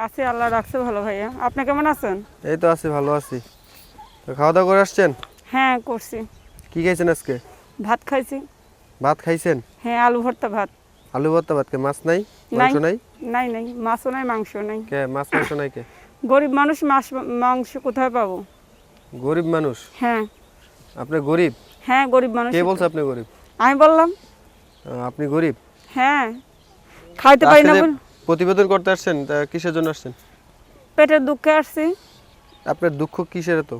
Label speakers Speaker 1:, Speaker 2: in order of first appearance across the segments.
Speaker 1: আছি, আল্লাহ রাখছে ভালো ভাইয়া। আপনি কেমন আছেন?
Speaker 2: এই তো আছি, ভালো আছি। তো খাওয়া দাওয়া করে আসছেন?
Speaker 1: হ্যাঁ করছি।
Speaker 2: কি খাইছেন আজকে?
Speaker 1: ভাত খাইছি।
Speaker 2: ভাত খাইছেন?
Speaker 1: হ্যাঁ, আলু ভর্তা ভাত।
Speaker 2: আলু ভর্তা ভাত? কে মাছ নাই,
Speaker 1: নাই
Speaker 2: মাংস নাই?
Speaker 1: নাই নাই, মাছও নাই, মাংস নাই।
Speaker 2: কে মাছ মাংস নাই কে?
Speaker 1: গরিব মানুষ, মাংস কোথায় পাবো?
Speaker 2: গরিব মানুষ?
Speaker 1: হ্যাঁ
Speaker 2: আপনি গরিব?
Speaker 1: হ্যাঁ, গরিব মানুষ।
Speaker 2: কে বলছে আপনি গরিব?
Speaker 1: আমি বললাম।
Speaker 2: আপনি গরিব?
Speaker 1: হ্যাঁ, খাইতে পারি না
Speaker 2: আজকে যে
Speaker 1: বল।
Speaker 2: প্রতিবেদন করতে আসছেন, তা কিসের জন্য আসছেন?
Speaker 1: পেটের দুঃখে আসছি।
Speaker 2: আপনার দুঃখ কিসের? তো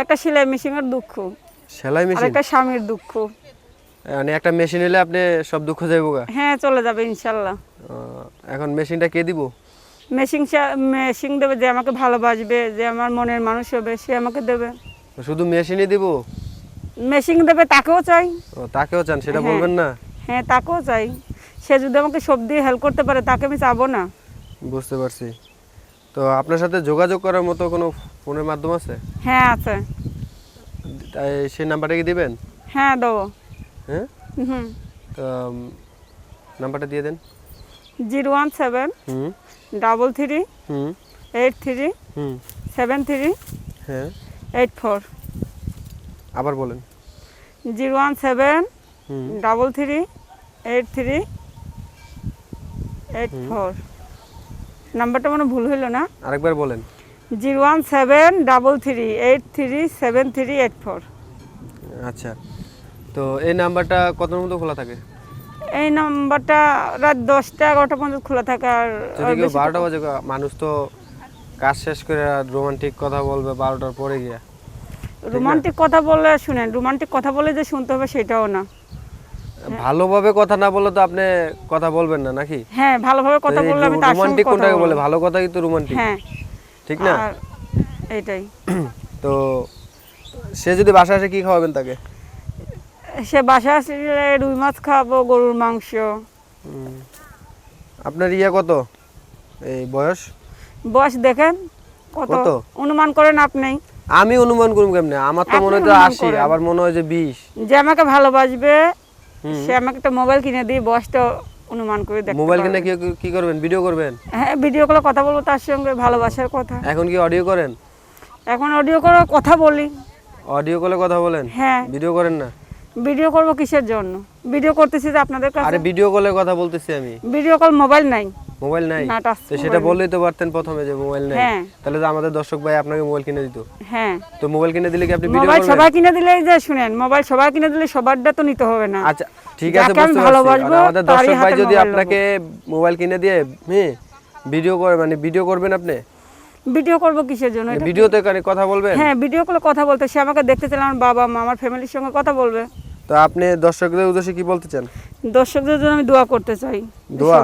Speaker 1: একটা সেলাই মেশিনের দুঃখ,
Speaker 2: সেলাই
Speaker 1: আর
Speaker 2: মেশিন?
Speaker 1: একটা স্বামীর দুঃখ।
Speaker 2: মানে একটা মেশিন এলে আপনি সব দুঃখ যাইব গা?
Speaker 1: হ্যাঁ, চলে যাবে ইনশাল্লাহ।
Speaker 2: এখন মেশিনটা কে দিব?
Speaker 1: মেশিন দেবে, যে আমাকে ভালোবাসবে, যে আমার মনের মানুষ হবে, সে আমাকে দেবে।
Speaker 2: শুধু মেশিনই দিব?
Speaker 1: মেশিন দেবে, তাকেও চাই।
Speaker 2: তাকেও চান? সেটা
Speaker 1: হ্যাঁ।
Speaker 2: বলবেন না?
Speaker 1: হ্যাঁ, তাকেও চাই। সে যদি আমাকে সব দিয়ে হেল্প করতে পারে, তাকে আমি চাবো না?
Speaker 2: বুঝতে পারছি। তো আপনার সাথে যোগাযোগ করার মতো কোনো ফোনের মাধ্যম আছে?
Speaker 1: হ্যাঁ আছে।
Speaker 2: তাই সেই নাম্বারটা কি দিবেন?
Speaker 1: হ্যাঁ দেবো।
Speaker 2: হ্যাঁ,
Speaker 1: হুম।
Speaker 2: তো নাম্বারটা দিয়ে দেন।
Speaker 1: 017
Speaker 2: হুম
Speaker 1: 33
Speaker 2: হুম
Speaker 1: 83
Speaker 2: হুম
Speaker 1: 73
Speaker 2: হ্যাঁ,
Speaker 1: 84।
Speaker 2: আবার বলেন।
Speaker 1: 017
Speaker 2: হুম
Speaker 1: 33 83 84। নাম্বারটা মনে ভুল হইল না?
Speaker 2: আরেকবার বলেন।
Speaker 1: 017 33 83 73 84।
Speaker 2: আচ্ছা, তো এই নাম্বারটা কতর মতো খোলা থাকে?
Speaker 1: এই নাম্বারটা রাত 10টা 11টা পর্যন্ত খোলা থাকে। আর
Speaker 2: যদি কেউ 12টা বাজে, মানুষ তো কাজ শেষ করে রোমান্টিক কথা বলবে 12টার পরে গিয়া।
Speaker 1: রোমান্টিক কথা বললে শুনেন, রোমান্টিক কথা বলে যে শুনতে হবে সেটাও না।
Speaker 2: ভালোভাবে কথা না বললে তো আপনি কথা বলবেন না নাকি?
Speaker 1: হ্যাঁ, ভালোভাবে কথা বললে আমি তার সঙ্গে
Speaker 2: রোমান্টিক
Speaker 1: কথা
Speaker 2: কোনটাকে বলে?
Speaker 1: বলবো।
Speaker 2: ভালো কথাই তো রোমান্টিক,
Speaker 1: হ্যাঁ,
Speaker 2: ঠিক না?
Speaker 1: আর এইটাই।
Speaker 2: তো সে যদি বাসায় আসে কি খাওয়াবেন তাকে?
Speaker 1: সে বাসায় আসলে রুই মাছ খাওয়াবো, গরুর মাংস।
Speaker 2: আপনার কত, এই বয়স?
Speaker 1: বয়স দেখেন কত,
Speaker 2: কত?
Speaker 1: অনুমান করেন আপনি।
Speaker 2: আমি অনুমান করব কেমনে? আমার তো
Speaker 1: আপনি
Speaker 2: মনে হয়
Speaker 1: অনুমান
Speaker 2: 80,
Speaker 1: করেন।
Speaker 2: আবার মনে হয় যে 20।
Speaker 1: যে আমাকে ভালোবাসবে সে আমাকে একটা মোবাইল কিনে দিয়ে বয়সটা অনুমান করে দেখতে
Speaker 2: মোবাইল
Speaker 1: পারবে।
Speaker 2: কিনে কি করবেন? ভিডিও করবেন?
Speaker 1: হ্যাঁ, ভিডিও কলে কথা বলবো তার সঙ্গে, ভালোবাসার কথা।
Speaker 2: এখন কি অডিও করেন?
Speaker 1: এখন অডিও করে কথা বলি।
Speaker 2: অডিও কলে কথা বলেন?
Speaker 1: হ্যাঁ।
Speaker 2: ভিডিও করেন না?
Speaker 1: ভিডিও করব কিসের জন্য? ভিডিও করতেছি যে আপনাদের কাছে।
Speaker 2: আরে ভিডিও কলে কথা বলতেছি আমি।
Speaker 1: ভিডিও কল মোবাইল নাই।
Speaker 2: মোবাইল নাই?
Speaker 1: না, টাচ
Speaker 2: তো সেটা
Speaker 1: মোবাইল
Speaker 2: বললেই তো পারতেন প্রথমে যে মোবাইল নাই।
Speaker 1: হ্যাঁ।
Speaker 2: তাহলে তো আমাদের দর্শক ভাই আপনাকে মোবাইল কিনে দিত।
Speaker 1: হ্যাঁ,
Speaker 2: তো মোবাইল কিনে দিলে কি আপনি ভিডিও
Speaker 1: মোবাইল
Speaker 2: করবেন?
Speaker 1: সবাই কিনে দিলেই যে শুনেন, মোবাইল সবাই কিনে দিলে সবারটা তো নিতে হবে না।
Speaker 2: আচ্ছা ঠিক আছে,
Speaker 1: যাকে আমি
Speaker 2: বুঝতে পারছি।
Speaker 1: ভালোবাসবো
Speaker 2: আর আমাদের
Speaker 1: তারই
Speaker 2: দর্শক ভাই
Speaker 1: হাতে
Speaker 2: যদি
Speaker 1: মোবাইল
Speaker 2: আপনাকে মোবাইল কিনে দিয়ে ভিডিও করে, মানে ভিডিও করবেন আপনি?
Speaker 1: ভিডিও করব কিসের জন্য? এটা
Speaker 2: ভিডিওতে কথা বলবেন?
Speaker 1: হ্যাঁ, ভিডিও কলে কথা বলতে, সে আমাকে দেখতে চাইলে আমার বাবা মা, আমার ফ্যামিলির সঙ্গে কথা বলবে।
Speaker 2: তো আপনি দর্শকদের উদ্দেশ্যে কি বলতে চান?
Speaker 1: দর্শকদের জন্য আমি দোয়া করতে চাই,
Speaker 2: দোয়া?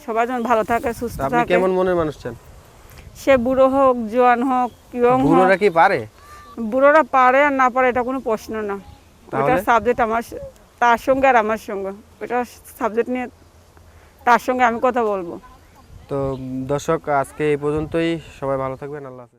Speaker 1: সবার যেন ভালো থাকে, সুস্থ
Speaker 2: আপনি
Speaker 1: থাকে।
Speaker 2: কেমন মনের মানুষ চান?
Speaker 1: সে বুড়ো হোক, জোয়ান হোক, ইয়ং হোক।
Speaker 2: বুড়োরা কি পারে?
Speaker 1: বুড়োরা পারে আর না পারে এটা কোনো প্রশ্ন না। ওটা
Speaker 2: তাহলে?
Speaker 1: সাবজেক্ট আমার, তার সঙ্গে আর আমার সঙ্গে, ওটা সাবজেক্ট নিয়ে তার সঙ্গে আমি কথা বলবো।
Speaker 2: তো দর্শক, আজকে এই পর্যন্তই। সবাই ভালো থাকবেন। আল্লাহ হাফেজ।